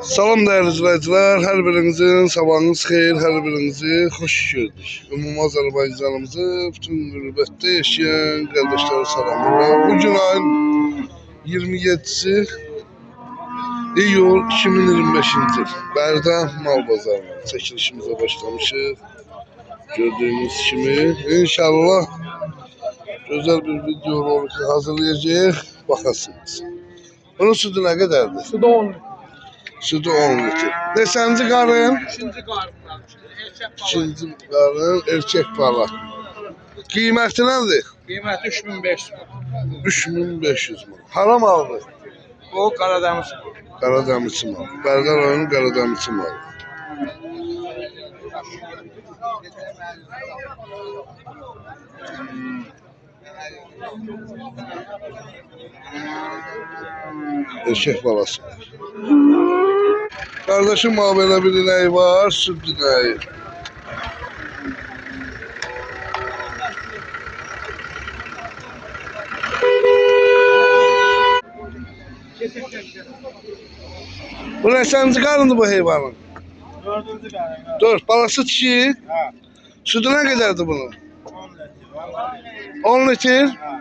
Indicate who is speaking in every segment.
Speaker 1: Salam değerli izleyiciler, her birinizin sabahınız xeyir, her birinizi hoş gördük. Ümumi Azerbaycanımızı bütün qürbətdə yaşayan kardeşleri salamlayıram. Bugün ayın 27'si iyul 2025-ci il. Bərdə mal bazarına çəkilişimizə başlamışıq. Gördüğünüz kimi inşallah güzel bir video roliki hazırlayacağıq. Bakasınız. Bunun sütü ne kadardır?
Speaker 2: Suda 10 litre.
Speaker 1: Sütü 10 litre. Neçənci qarın?
Speaker 2: İkinci qarnından.
Speaker 1: İkinci qarın erkek bala. Qiyməti nədir?
Speaker 2: Qiyməti 3500.
Speaker 1: 3500 man. Haram aldı.
Speaker 2: O Qaradəmir.
Speaker 1: Qaradəmirçi mal. Bərdə rayonu Qaradəmirçi mal. Erkek balası var. Kardeşim böyle bir ineği var, süt ineği. Bu neçənci qarındır bu heyvanın?
Speaker 2: 4-cü qarın.
Speaker 1: 4. Balası dişi.
Speaker 2: Ha.
Speaker 1: Sütü nə qədərdir bunun?
Speaker 2: 10 litre.
Speaker 1: 10 litre.
Speaker 2: Ha.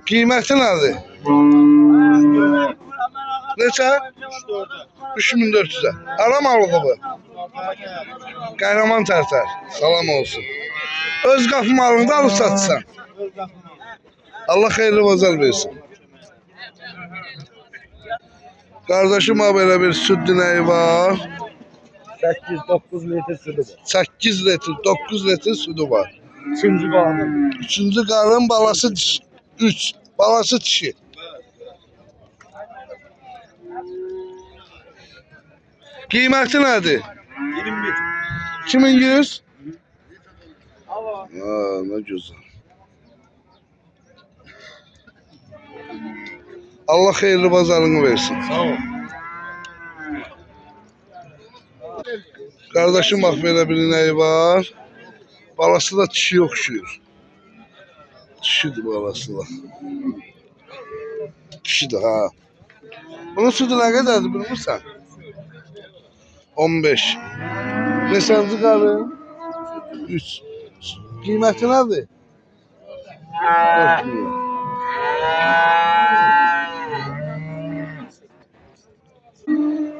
Speaker 1: Qiyməti nədir? Neçə? 3400'e. Aram alığı bu. Qəhrəman tərtər. Salam olsun. Öz qapı malını da alıb satsan. Allah xeyirli bazar versin. Kardeşim böyle bir süt dineği var.
Speaker 2: 8-9 litre sütü var.
Speaker 1: 8 litre, 9 litre sütü var.
Speaker 2: Üçüncü qarnı.
Speaker 1: Üçüncü karın balası dişi. 3. Balası dişi. Qiyməti nədir?
Speaker 2: 21.
Speaker 1: 2100.
Speaker 2: Allah.
Speaker 1: Aa, ne güzel. Allah hayırlı pazarını versin.
Speaker 2: Sağ ol.
Speaker 1: Kardeşim bak böyle bir ineği var. Balası da dişi okşuyor. Dişidir balası da. Dişidir ha. Bunun sütü ne kadardı bilmirsən? 15. Neçənci qarın? 3. Qiyməti nədir? 4 milyon.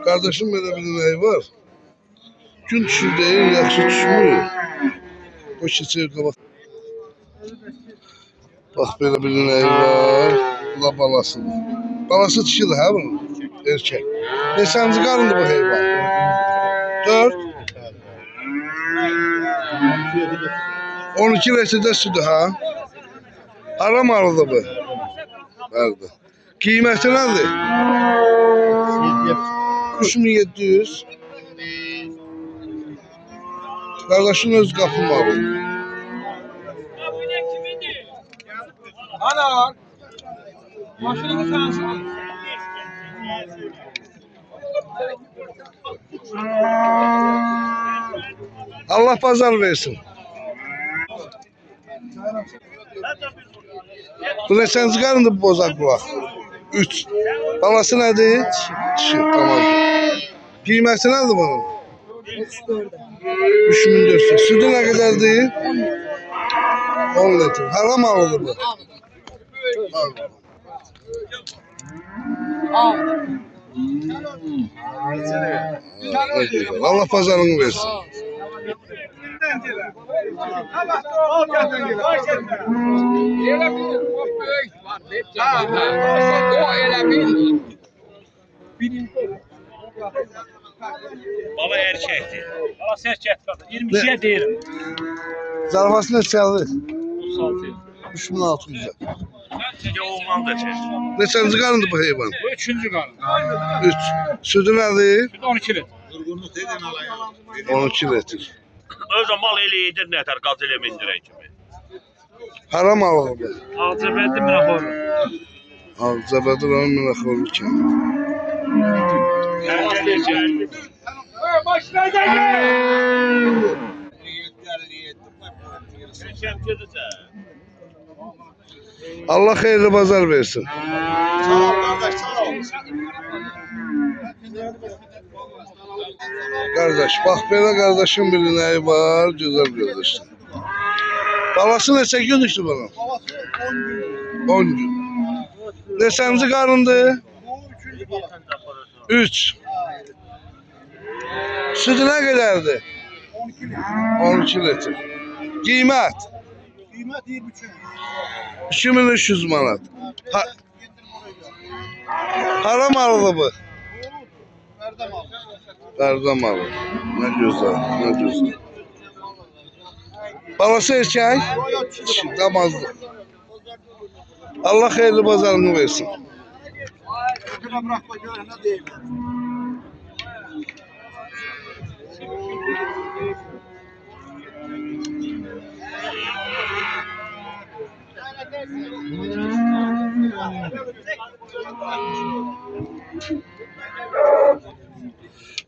Speaker 1: Kardeşim böyle bir ineği var. Gün düşür değil, yaxşı düşmür. O keçir qabaq. Bak böyle bir ineği var. Bu da balasıdır. Balası dişidir ha bunun. Erkek. Neçənci qarındır bu heyvan? 4. 12 litrede sütü ha. Haram alıdı bu. Verdi. Qiyməti nədir? 3700. Kardeşin öz qapı malı.
Speaker 2: Ana. Maşını sensin.
Speaker 1: Allah pazar versin. Bu neçənci qarındır bu bozaq bulaq? 3. Balası nədir? Dişi. Tamam. Qiyməti nədir bunun? 3400. Sütü nə qədərdir? 10 litre. Haram alıdır bu. Ne güzel. Allah pazarını versin.
Speaker 3: Bala erkektir. Bala erkek kadın. 22'ye değilim.
Speaker 1: Zarfası neçədir?
Speaker 3: 36.
Speaker 1: 3600.
Speaker 3: Ya oğlan da çek.
Speaker 1: Neçənci qarındır bu heyvan?
Speaker 3: Bu üçüncü karın.
Speaker 1: 3. Sütü nədir?
Speaker 3: 12 litre.
Speaker 1: 12 litre.
Speaker 3: Özü mal eləyədir nətər qaz elə mindirən kimi.
Speaker 1: Haram alığı bu.
Speaker 3: Ağzəbədi münəxor.
Speaker 1: Ağzəbədir onun münəxorlu kimi.
Speaker 3: Başına da gel.
Speaker 1: Allah hayırlı pazar versin.
Speaker 2: Sağ ol kardeş, sağ ol.
Speaker 1: Kardeş, bak böyle kardeşim bir neyi var, güzel kardeşler. Balası neçə gün düşdü bunun? 10 gün. Neçənci qarındı? 3. Sütü nə qədərdir? 12 litr. Qiymət?
Speaker 2: Qiymət 23.
Speaker 1: 2300 manat. Hara malıdır bu?
Speaker 2: Nerede mal?
Speaker 1: Qarda malı. Nə gözəl, nə gözəl. Balası erkək? Damazlı. Allah xeyirli bazarını versin.
Speaker 2: Şuna bırakma gör ne diyeyim.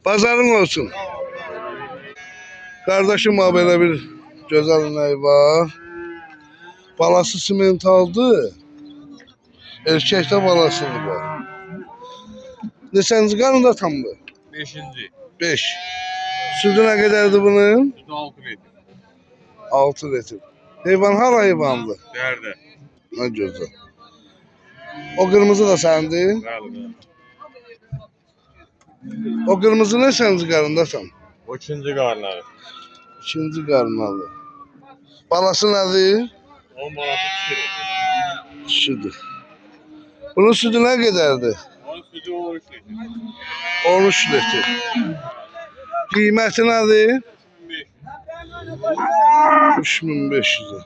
Speaker 1: Bazarın olsun. Kardeşim ha belə bir gözəl nəyi var. Balası simentaldı. Erkəkdə balasıdır bu. Neçənci qarında tam bu?
Speaker 3: 5-ci.
Speaker 1: 5. Sütü nə qədərdir bunun?
Speaker 3: 6 litr.
Speaker 1: 6 litr. Heyvan har heyvandır.
Speaker 3: Dərdə.
Speaker 1: Nə gözəl. O qırmızı da səndir.
Speaker 3: Bəli.
Speaker 1: O qırmızı neçənci qarındasan?
Speaker 3: O ikinci qarnları.
Speaker 1: İkinci qarnalı. Balası nədir?
Speaker 3: 10 manatı düşürür.
Speaker 1: Sütüdür. Bunun sütü nə qədərdir?
Speaker 3: Onun sütü 13 litr.
Speaker 1: 13 litr. Qiyməti nədir? 3500.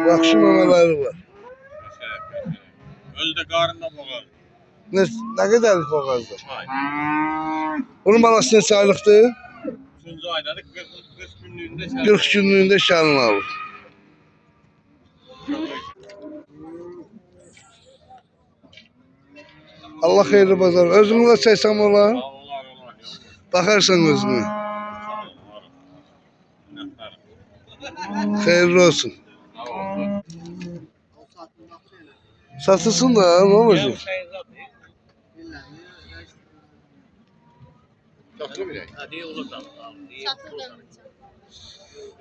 Speaker 1: Yaxşı məmələri var.
Speaker 3: Özü də qarnına boğar.
Speaker 1: Nə qədərlik boğazdır?
Speaker 3: Ay.
Speaker 1: Bunun balası neçə aylıqdır?
Speaker 3: 3-cü aydadır 40 günlüyündə
Speaker 1: 40 günlüyündə şəlini alır. Allah xeyirli bazar. Özünü də çəksəm olar. Baxarsan özünə. Xeyirli olsun. Satılsın da ne olacak?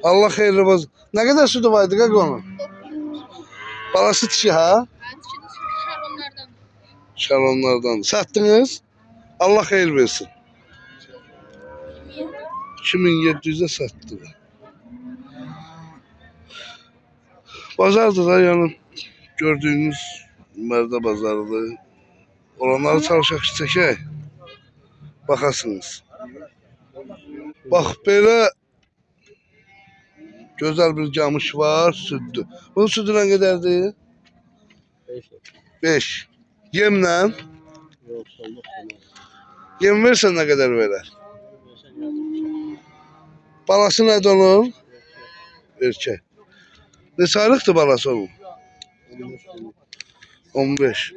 Speaker 1: Allah xeyirli bazar. Nə qədər sütü vardı qaq onun? Balası dişi ha? Şalonlardan. Sattınız. Allah xeyir versin. 2700'e sattı. Bazardır da yani gördüğünüz mərdə bazarıdır. Olanları çalışaq çəkək. Baxasınız. Bax belə gözəl bir camış var, süddür. Bunun südü nə qədərdir? 5. Yemlə? Yem versən nə qədər verər? Balası nədir onun? Erkək. Neçə aylıqdır balası onun? 15.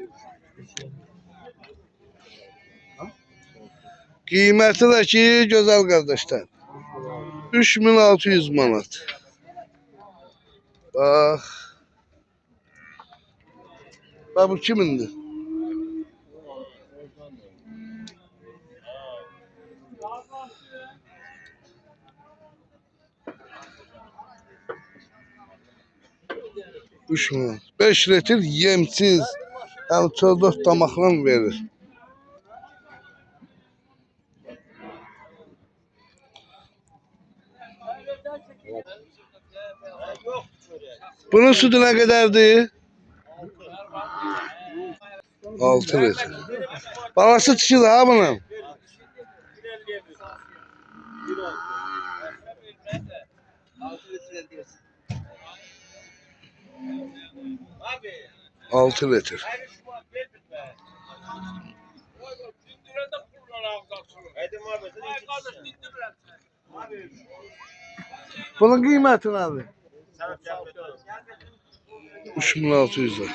Speaker 1: Qiyməti də ki, gözəl qardaşlar. 3600 manat. Bax. Bax bu kimindir? Üç manat. 5 litr yemsiz. Yəni 4 damaqla verir. Bunun sütü nə qədərdir? 6 litr. Balası dişidir ha bunun. Altı litr. Bunun qiyməti nədir? 3600 lira.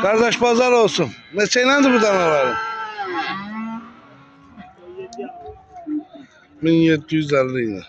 Speaker 1: Kardeş pazar olsun. Neçeylendi bu danaların? 1750 yine.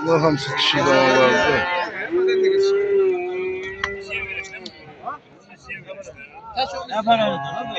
Speaker 1: Bunlar hamısı kişi danalardı.
Speaker 4: Ne para? Ne para?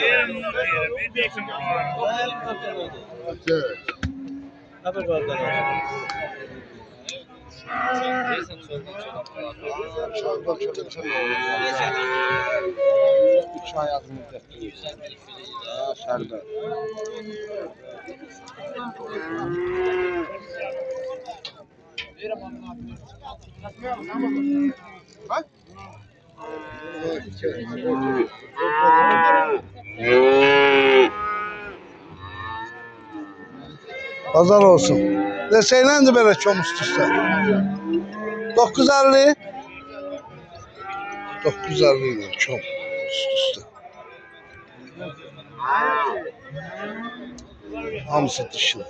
Speaker 1: Pazar olsun. Deseylendi böyle çom üst üste. 950. 950 ile çom üst üste. Hamısı dişli.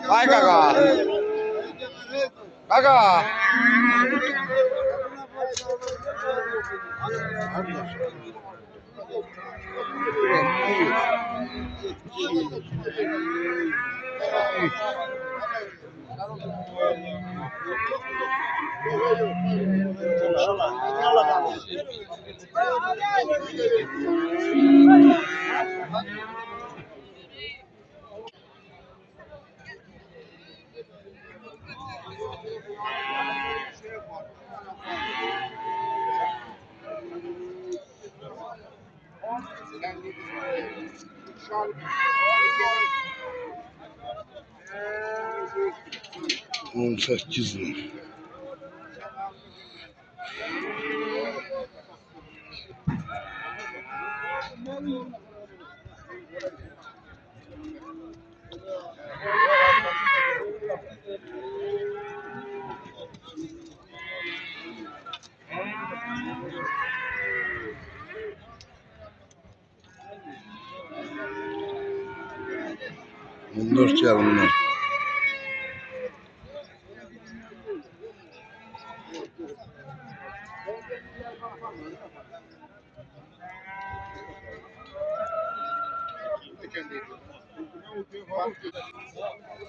Speaker 2: Hay kaka. Kaka.
Speaker 1: On 8 lira. On 4 yarımlar.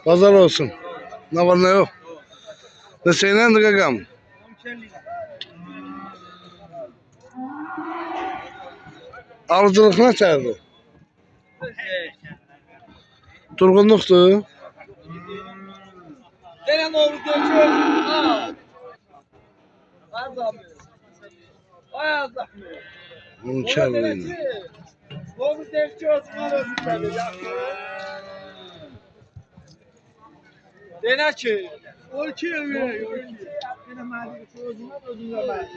Speaker 1: Pazar olsun. Ne var ne yok. Deseylendi kakam. Alıcılık ne çağırdı? Durgunluktu.
Speaker 4: Gene doğru geçiyor. Bayağı zahmet.
Speaker 1: Onu çağırdı yine.
Speaker 4: Doğru geçiyor. Dene ki. Ölçü evi. Yine mali sözüne özüne mali.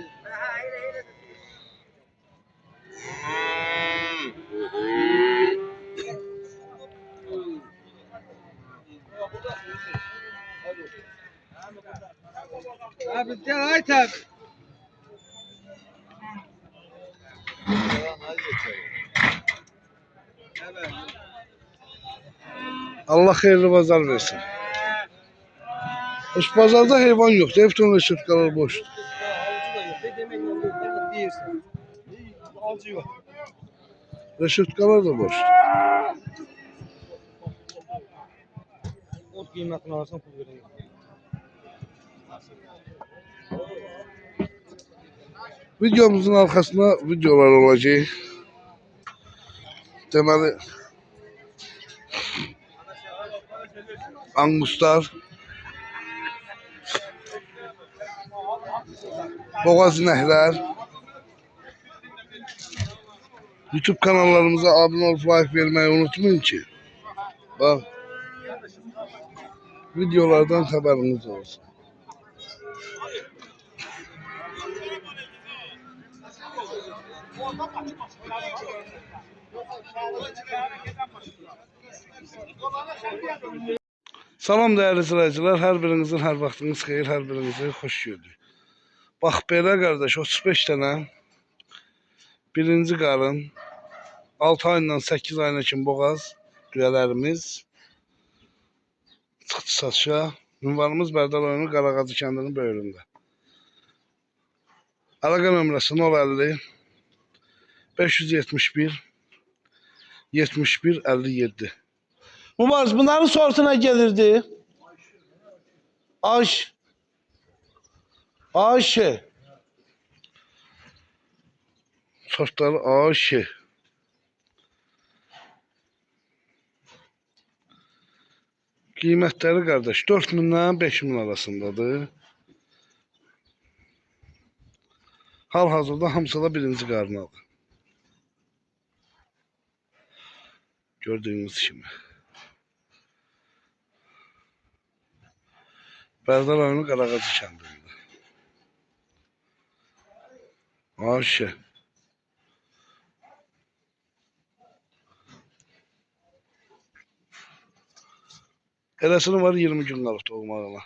Speaker 4: Abi gel Ayten.
Speaker 1: Allah xeyirli bazar versin. Hiç pazarda heyvan yok. Bütün reşitkalar boşdur.
Speaker 4: Alıcı da yok. Ne demek yok. Ne değilsin. Alıcı yok.
Speaker 1: Reşitkalar da boşdur.
Speaker 4: Ot kıymetini alırsan pul vereyim.
Speaker 1: Videomuzun arkasında videolar olacak. Deməli anguslar, boğaz inəklər. YouTube kanallarımıza abone olup like vermeyi unutmayın ki. Bak videolardan haberiniz olsun. Salam değerli izleyiciler, her birinizin her vaxtınız xeyir, her birinizi hoş gördük. Bax belə qardaş, 35 dənə birinci qarın 6 ayından 8 ayına kimi boğaz düyələrimiz çıxdı satışa. Ünvanımız Bərdal rayonu Qarağacı kəndinin böyründə. Əlaqə nömrəsi 050 571 71 57. Mübariz, bunların sortuna gelirdi. Ayşe. Sortları Ayşe. Qiymətləri qardaş 4000-dən 5000 arasındadır. Hal-hazırda hamısı da birinci qarnalı. Gördüğünüz kimi. Bərdal rayonu Qarağacı kəndində. Ayşe. Eləsinin var 20 gün qalıb doğmağına.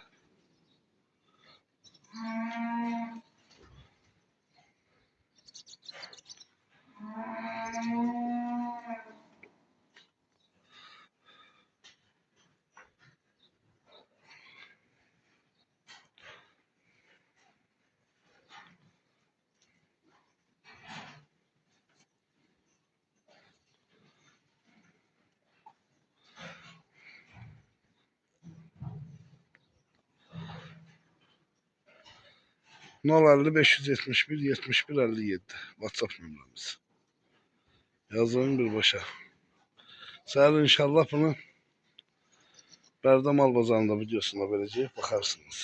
Speaker 1: Nol 50 571 71 57 WhatsApp nömrəmiz. Yazın birbaşa. Səhər inşallah bunu Bərdə mal bazarında videosuna verəcəyik, baxarsınız.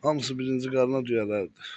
Speaker 1: Hamısı birinci qarına düyələrdir.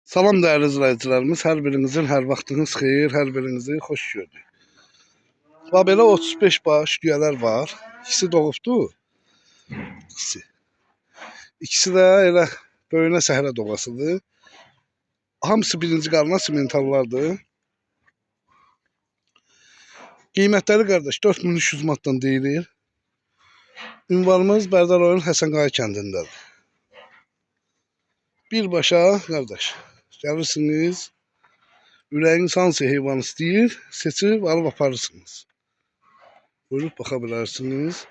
Speaker 1: Salam değerli izleyicilerimiz, her birinizin her vaxtınız xeyir, her birinizi xoş gördük. Və belə 35 baş düyələr var. İkisi doğubdu. İkisi də elə böyünə səhrə doğasıdır. Hamısı birinci qarına simentallardır. Qiymətləri qardaş 4300 manatdan deyilir. Ünvanımız Bərdal rayonu Həsənqaya kəndindədir. Birbaşa qardaş gəlirsiniz. Ürəyiniz hansı heyvan istəyir, seçib alıb aparırsınız. Buyurub baxa bilərsiniz.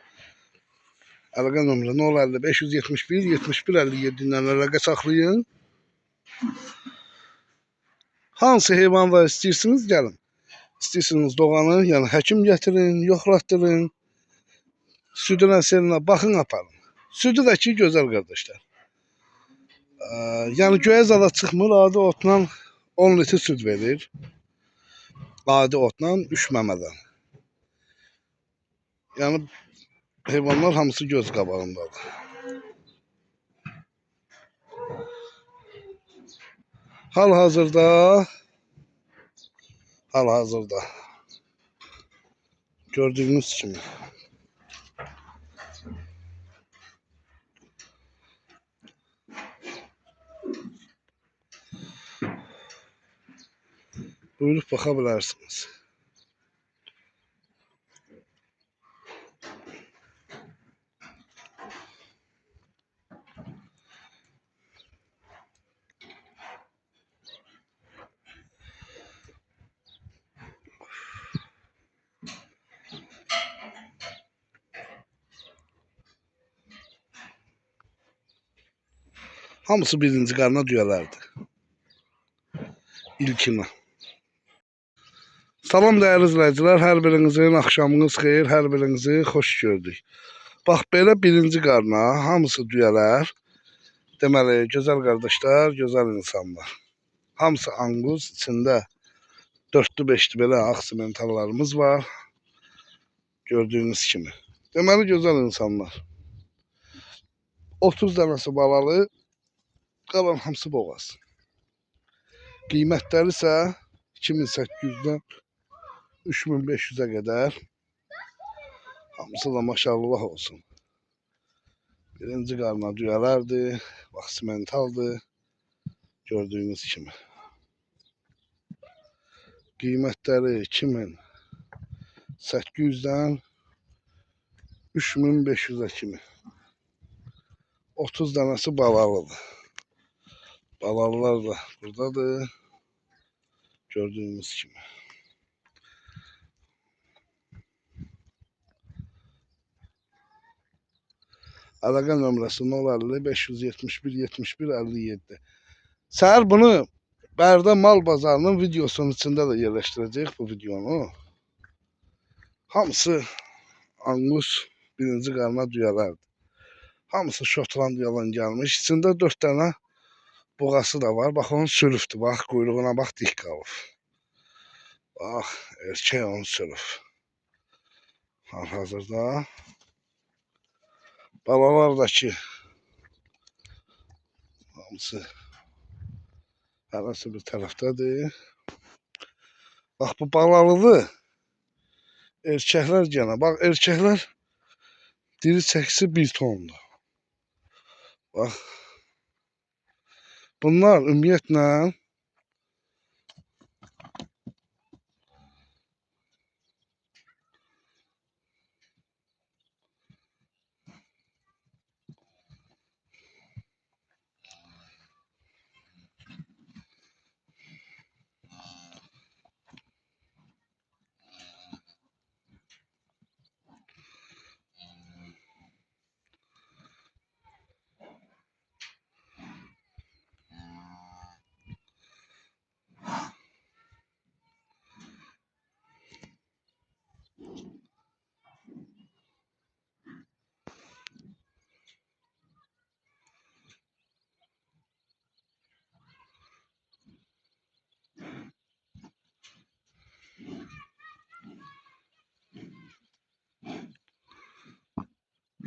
Speaker 1: Əlaqə nömrə 050 571 71 57 ilə əlaqə saxlayın. Hansı heyvanlar istəyirsiniz gəlin. İstəyirsiniz doğanı, yəni həkim gətirin, yoxlatdırın. Südünə, selinə baxın aparın. Südü də ki gözəl qardaşlar. Yəni göyə zada çıxmır, adi otla 10 litr süd verir. Adi otla 3 məmədən. Yəni heyvanlar hamısı göz qabağındadır. Hal-hazırda gördüyünüz kimi buyurub baxa bilərsiniz. Hamısı birinci qarına düyələrdir. İlkini. Salam dəyərli izləyicilər, hər birinizin axşamınız xeyir, hər birinizi xoş gördük. Bax belə birinci qarına hamısı düyələr. Deməli, gözəl qardaşlar, gözəl insanlar. Hamısı anquz, içində 4-lü 5-li belə ağ simentallarımız var. Gördüyünüz kimi. Deməli, gözəl insanlar. 30 dənəsi balalı, qalan hamısı boğaz. Qiymətləri isə 2800-dən 3500-ə qədər. Hamısı da maşallah olsun. Birinci qarına düyələrdir, bax simentaldır. Gördüyünüz kimi. Qiymətləri 2800-dən 3500-ə kimi. 30 dənəsi balalıdır. Balalılar da buradadır. Gördüyünüz kimi. Əlaqə nömrəsi 050 571 71 57. Səhər bunu Bərdə mal bazarının videosunun içində də yerləşdirəcəyik bu videonu. Hamısı anqus birinci qarına düyələrdir. Hamısı Şotlandiyadan gəlmiş. İçində 4 dənə boğası da var. Bax onun sürüfdür. Bax quyruğuna bax dik qalıb. Bax erkək onun sürüf. Hal-hazırda balalardakı hamısı hərəsi bir tərəfdədir. Bax bu balalıdır. Erkəklər gənə. Bax erkəklər diri çəkisi 1 tondur. Bax. Bunlar ümumiyyətlə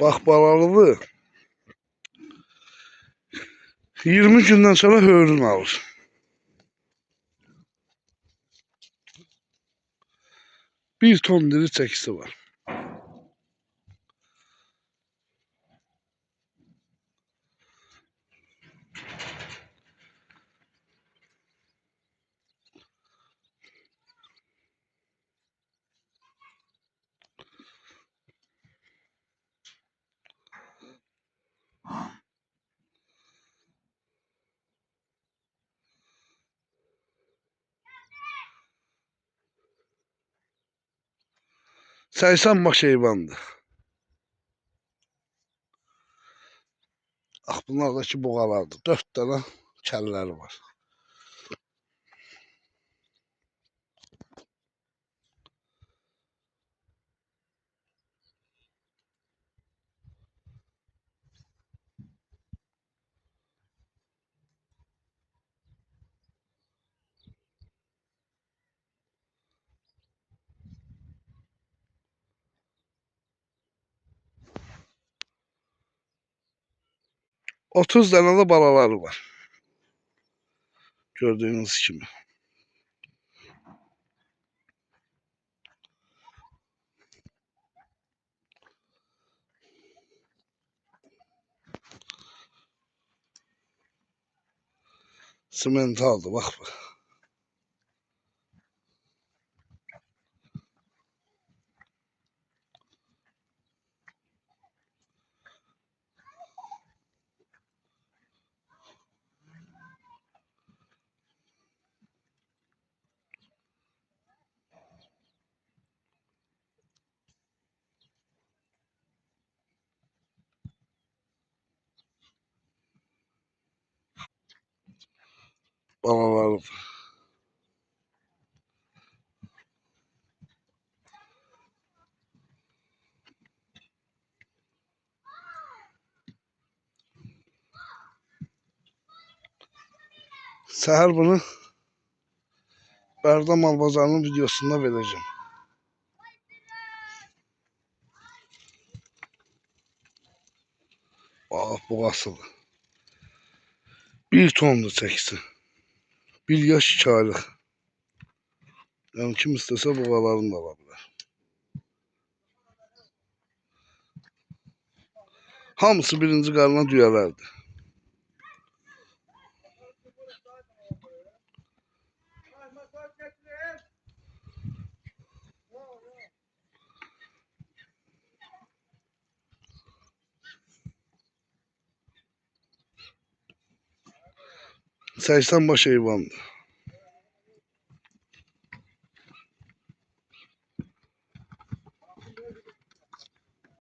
Speaker 1: bax balalıdır. 20 gündən sonra hörün alır. Bir ton diri çəkisi var. Səysən baş heyvandır. Bax bunlardakı boğalardır. 4 dənə kəlləri var. 30 dənə də balaları var. Gördüyünüz kimi. Simentaldı, bax bax. Balaları. Səhər bunu Bərdə Mal Bazarının videosunda verəcəm. Bax, bu asılı. 1 tondur çəkisi. 1 yaş 2 aylıq. Yəni kim istəsə bu qalalarını da ala bilər. Hamısı birinci qarına düyələrdir. Səksən baş heyvandır.